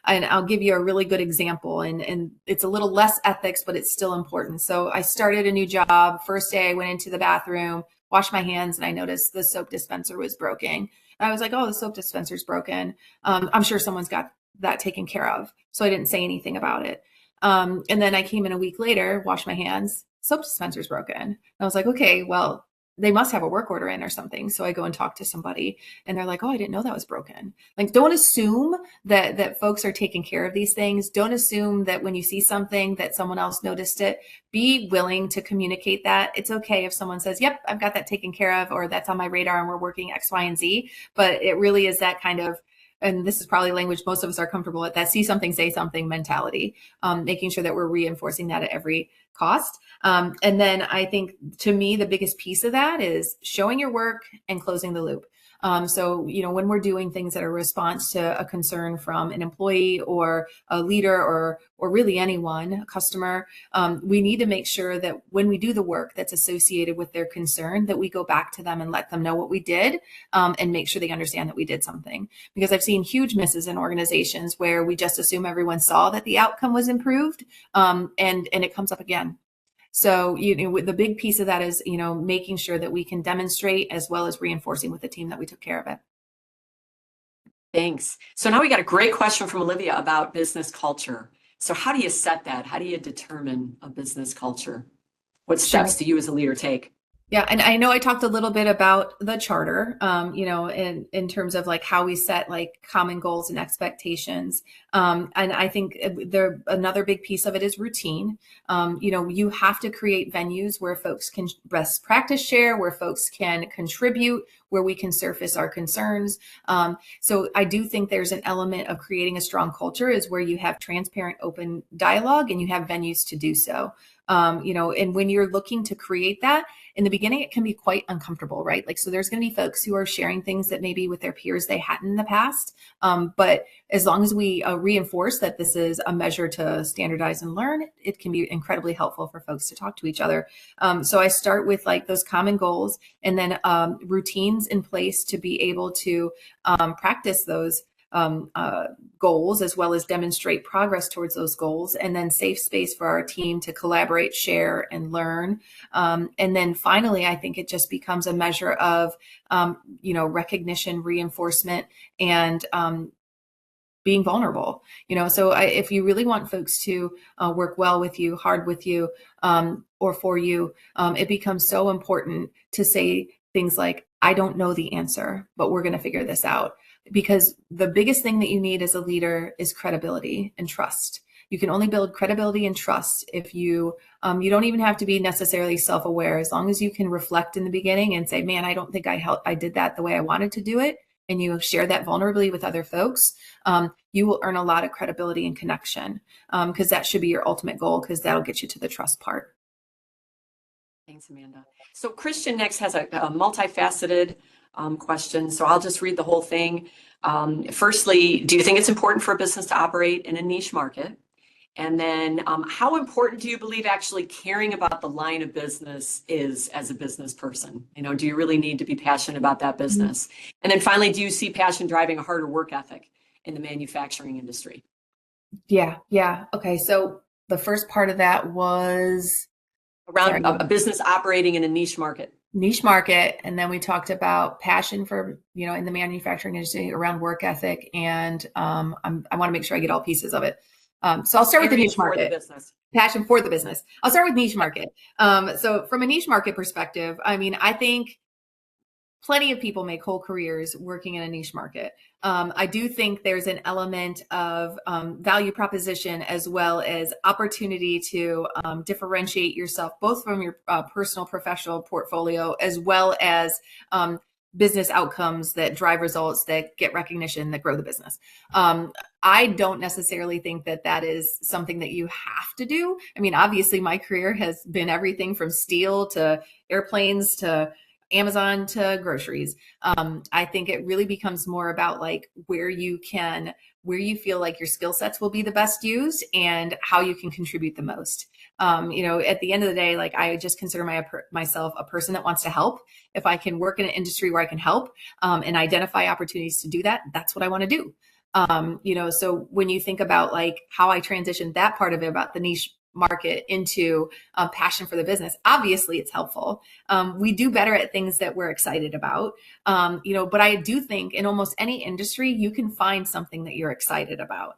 I'll give you a really good example, and it's a little less ethics, but it's still important. So I started a new job. First day I went into the bathroom, washed my hands, and I noticed the soap dispenser was broken. I was like, oh, the soap dispenser's broken. I'm sure someone's got that taken care of. So I didn't say anything about it. And then I came in a week later, washed my hands, soap dispenser's broken. And I was like, okay, well, they must have a work order in or something. So I go and talk to somebody and they're like, oh, I didn't know that was broken. Like, don't assume that folks are taking care of these things. Don't assume that when you see something that someone else noticed it. Be willing to communicate that. It's okay if someone says, yep, I've got that taken care of, or that's on my radar and we're working X, Y, and Z. But it really is that kind of, and this is probably language most of us are comfortable with, that see something, say something mentality, making sure that we're reinforcing that at every cost. And then I think, to me, the biggest piece of that is showing your work and closing the loop. So, when we're doing things that are a response to a concern from an employee or a leader or really anyone, a customer, we need to make sure that when we do the work that's associated with their concern, that we go back to them and let them know what we did, and make sure they understand that we did something. Because I've seen huge misses in organizations where we just assume everyone saw that the outcome was improved, and it comes up again. So, the big piece of that is, making sure that we can demonstrate as well as reinforcing with the team that we took care of it. Thanks. So now we got a great question from Olivia about business culture. So how do you set that? How do you determine a business culture? What steps do you as a leader take? Yeah, and I know I talked a little bit about the charter, in terms of like how we set like common goals and expectations. And I think another big piece of it is routine. You have to create venues where folks can best practice share, where folks can contribute, where we can surface our concerns. So I do think there's an element of creating a strong culture is where you have transparent, open dialogue and you have venues to do so. And when you're looking to create that, in the beginning, it can be quite uncomfortable, right? Like, so there's going to be folks who are sharing things that maybe with their peers they hadn't in the past. But as long as we reinforce that this is a measure to standardize and learn, it can be incredibly helpful for folks to talk to each other. So I start with like those common goals and then routines in place to be able to practice those goals as well as demonstrate progress towards those goals, and then safe space for our team to collaborate, share, and learn. And then finally, I think it just becomes a measure of, recognition, reinforcement, and being vulnerable. So if you really want folks to work well with you, hard with you, or for you, it becomes so important to say things like, I don't know the answer, but we're going to figure this out. Because the biggest thing that you need as a leader is credibility and trust. You can only build credibility and trust if you don't even have to be necessarily self-aware. As long as you can reflect in the beginning and say, man, I don't think I did that the way I wanted to do it. And you share that vulnerably with other folks, you will earn a lot of credibility and connection, because that should be your ultimate goal, because that'll get you to the trust part. Thanks, Amanda. So Christian next has a multifaceted question. So I'll just read the whole thing. Firstly, do you think it's important for a business to operate in a niche market? And then how important do you believe actually caring about the line of business is as a business person? Do you really need to be passionate about that business? And then finally, do you see passion driving a harder work ethic in the manufacturing industry? Yeah. Okay. So the first part of that was around a business operating in a niche market. And then we talked about passion for, in the manufacturing industry around work ethic. And I want to make sure I get all pieces of it. So I'll start with the niche market. Passion for the business. I'll start with niche market. So from a niche market perspective, I think plenty of people make whole careers working in a niche market. I do think there's an element of value proposition as well as opportunity to differentiate yourself, both from your personal professional portfolio, as well as business outcomes that drive results, that get recognition, that grow the business. I don't necessarily think that is something that you have to do. Obviously my career has been everything from steel to airplanes to Amazon to groceries. I think it really becomes more about like where you feel like your skill sets will be the best used and how you can contribute the most. At the end of the day, like I just consider myself a person that wants to help. If I can work in an industry where I can help and identify opportunities to do that, that's what I want to do. So when you think about like how I transitioned that part of it about the niche market into passion for the business, obviously it's helpful. We do better at things that we're excited about, but I do think in almost any industry, you can find something that you're excited about,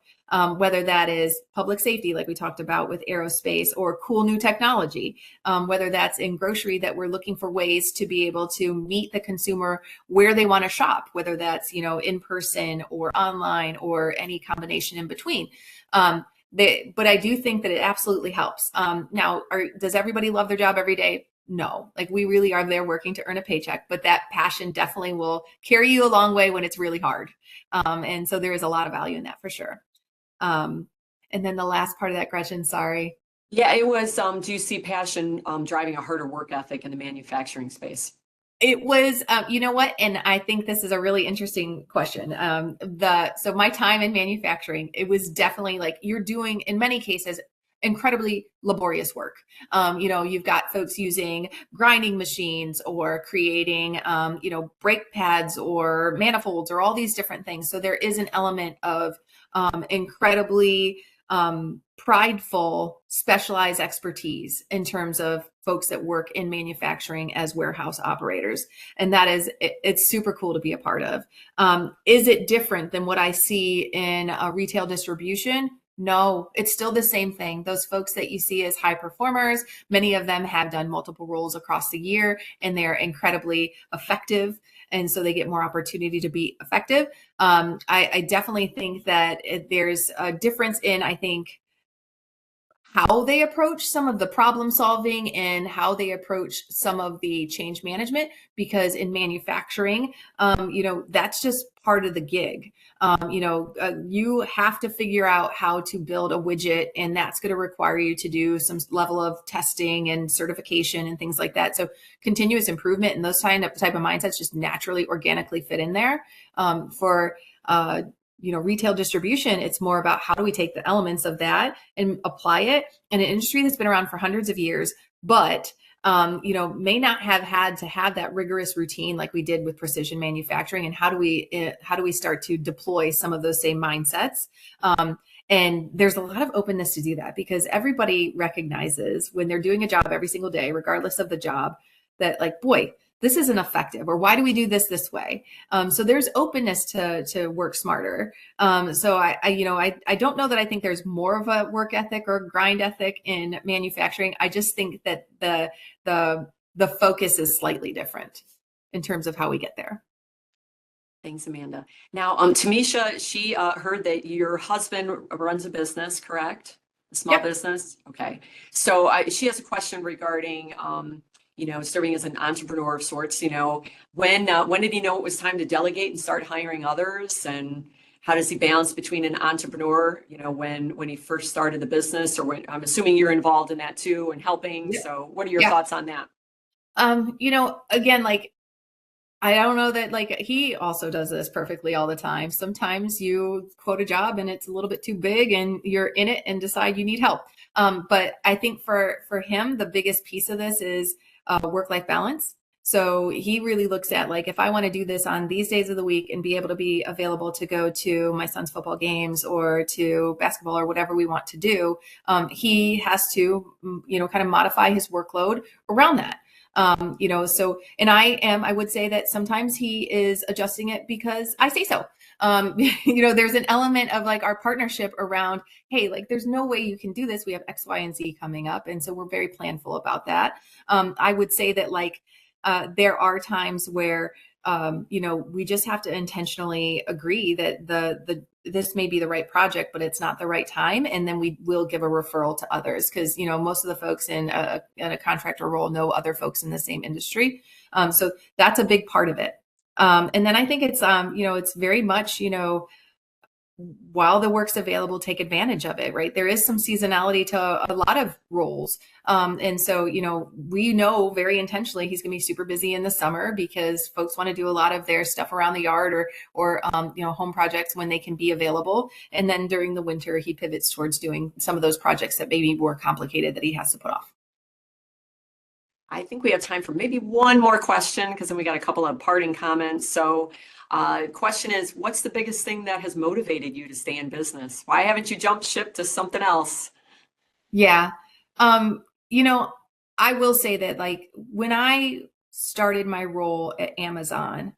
whether that is public safety, like we talked about with aerospace, or cool new technology, whether that's in grocery that we're looking for ways to be able to meet the consumer where they want to shop, whether that's, in person or online or any combination in between. But I do think that it absolutely helps. Now, does everybody love their job every day? No, like we really are there working to earn a paycheck, but that passion definitely will carry you a long way when it's really hard. And so there is a lot of value in that for sure. And then the last part of that, Gretchen, sorry. Yeah, it was, do you see passion driving a harder work ethic in the manufacturing space? It was, you know what? And I think this is a really interesting question. So my time in manufacturing, it was definitely like you're doing, in many cases, incredibly laborious work. You've got folks using grinding machines or creating, brake pads or manifolds or all these different things. So there is an element of incredibly prideful, specialized expertise in terms of folks that work in manufacturing as warehouse operators. And that is, it's super cool to be a part of. Is it different than what I see in retail distribution? No, it's still the same thing. Those folks that you see as high performers, many of them have done multiple roles across the year and they're incredibly effective. And so they get more opportunity to be effective. I definitely think that there's a difference in, I think, how they approach some of the problem solving and how they approach some of the change management, because in manufacturing, that's just part of the gig. You have to figure out how to build a widget, and that's going to require you to do some level of testing and certification and things like that. So continuous improvement and those type of mindsets just naturally, organically fit in there. Retail distribution, it's more about how do we take the elements of that and apply it in an industry that's been around for hundreds of years, but may not have had to have that rigorous routine like we did with precision manufacturing. And how do we start to deploy some of those same mindsets? And there's a lot of openness to do that, because everybody recognizes when they're doing a job every single day, regardless of the job, that like, boy, this isn't effective, or why do we do this way? So there's openness to work smarter. So I don't know that I think there's more of a work ethic or grind ethic in manufacturing. I just think that the focus is slightly different in terms of how we get there. Thanks, Amanda. Now, Tamisha, she heard that your husband runs a business, correct? A small Yep. business? Okay. So she has a question regarding serving as an entrepreneur of sorts. When did he know it was time to delegate and start hiring others? And how does he balance between an entrepreneur, when he first started the business, or when, I'm assuming you're involved in that too and helping. Yeah. So what are your Yeah. thoughts on that? Again, like, I don't know that, like, he also does this perfectly all the time. Sometimes you quote a job and it's a little bit too big and you're in it and decide you need help. But I think for him, the biggest piece of this is work-life balance. So he really looks at, like, if I want to do this on these days of the week and be able to be available to go to my son's football games or to basketball or whatever we want to do, he has to, kind of modify his workload around that. And I would say that sometimes he is adjusting it because I say so. There's an element of like our partnership around, hey, like, there's no way you can do this. We have X, Y, and Z coming up. And so we're very planful about that. I would say that, like, there are times where, we just have to intentionally agree that this may be the right project, but it's not the right time. And then we will give a referral to others, because, most of the folks in a contractor role know other folks in the same industry. So that's a big part of it. And then I think it's, it's very much, while the work's available, take advantage of it, right? There is some seasonality to a lot of roles. And so, we know very intentionally he's going to be super busy in the summer because folks want to do a lot of their stuff around the yard or home projects when they can be available. And then during the winter, he pivots towards doing some of those projects that may be more complicated that he has to put off. I think we have time for maybe one more question, because then we got a couple of parting comments. So question is, what's the biggest thing that has motivated you to stay in business? Why haven't you jumped ship to something else? Yeah. I will say that, like, when I started my role at Amazon,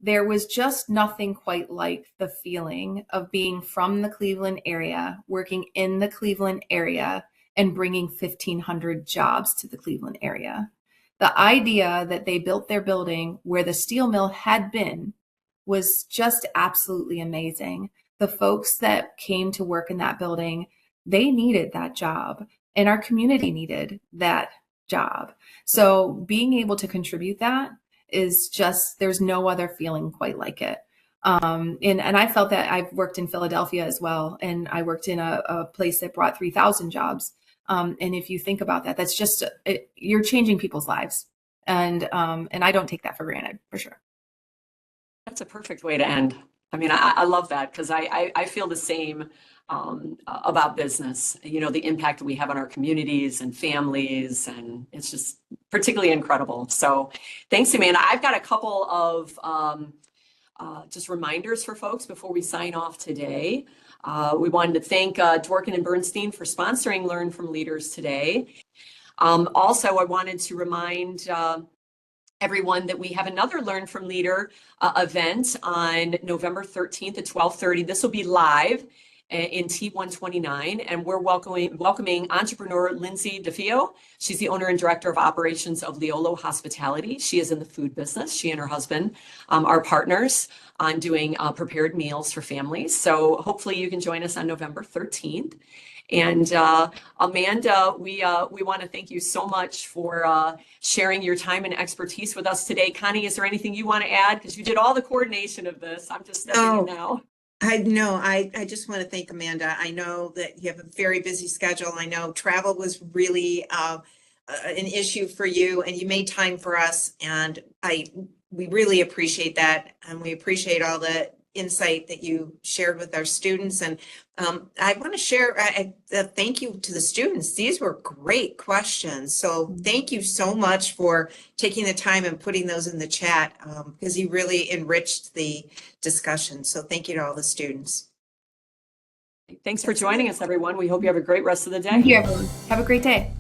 there was just nothing quite like the feeling of being from the Cleveland area, working in the Cleveland area, and bringing 1,500 jobs to the Cleveland area. The idea that they built their building where the steel mill had been was just absolutely amazing. The folks that came to work in that building, they needed that job, and our community needed that job. So being able to contribute that is just, there's no other feeling quite like it. And I felt that. I've worked in Philadelphia as well, and I worked in a place that brought 3,000 jobs. And if you think about that, that's just, you're changing people's lives. And I don't take that for granted, for sure. That's a perfect way to end. I mean, I love that because I feel the same about business, you know, the impact that we have on our communities and families, and it's just particularly incredible. So thanks, Amanda. I've got a couple of just reminders for folks before we sign off today. We wanted to thank Dworkin and Bernstein for sponsoring Learn from Leaders today. Also, I wanted to remind everyone that we have another Learn from Leader event on November 13th at 12:30. This will be live in T129, and we're welcoming entrepreneur Lindsay DeFeo. She's the owner and director of operations of Leolo Hospitality. She is in the food business. She and her husband are partners on doing prepared meals for families. So hopefully you can join us on November 13th. And Amanda, we want to thank you so much for sharing your time and expertise with us today. Connie, is there anything you want to add? Because you did all the coordination of this. I'm just stepping in now. I just want to thank Amanda. I know that you have a very busy schedule. I know travel was really an issue for you, and you made time for us, and we really appreciate that, and we appreciate all the insight that you shared with our students. And I want to share a thank you to the students. These were great questions. So thank you so much for taking the time and putting those in the chat, because you really enriched the discussion. So thank you to all the students. Thanks for joining us, everyone. We hope you have a great rest of the day. Thank you, everyone. Have a great day.